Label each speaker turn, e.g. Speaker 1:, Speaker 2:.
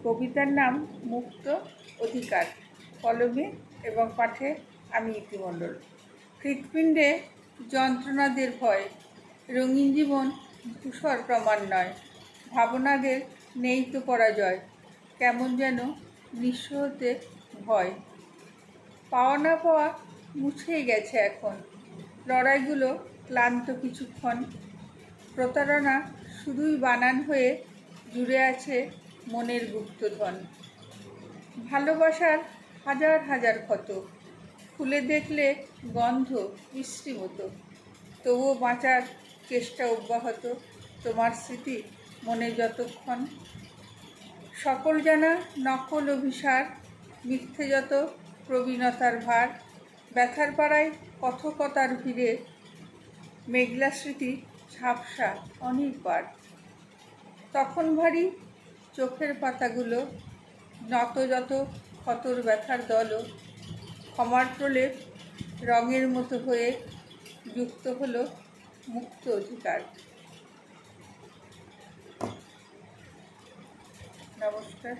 Speaker 1: কবিতার নাম মুক্ত অধিকার। কলমে এবং পাঠে আমি ইতি মণ্ডল। হৃৎপিণ্ডে যন্ত্রণাদের ভয়, রঙিন জীবন ধূসর প্রমাণ নয়। ভাবনাদের নেই তো পরাজয়, কেমন যেন নিঃস্ব হতে ভয়। পাওয়া না পাওয়া মুছেই গেছে এখন, লড়াইগুলো ক্লান্ত কিছুক্ষণ। প্রতারণা শুধুই বানান হয়ে জুড়ে আছে মনের গুপ্তধন। ভালোবাসার হাজার হাজার ক্ষত, খুলে দেখলে গন্ধ বিশ্রী মতো। তবুও বাঁচার চেষ্টা অব্যাহত, তোমার স্মৃতি মনে যতক্ষণ। সকল জানা নকল অভিসার, মিথ্যে যত প্রবীণতার ভার। ব্যথার পাড়ায় কথকতার ভিড়ে মেঘলা স্মৃতি ঝাপসা অনেকবার। তখন ভারী চোখের পাতাগুলো নত যত ক্ষতর ব্যথার দলও। ক্ষমার প্রলেপ রঙের মতো হয়ে যুক্ত হলো মুক্ত অধিকার। নমস্কার।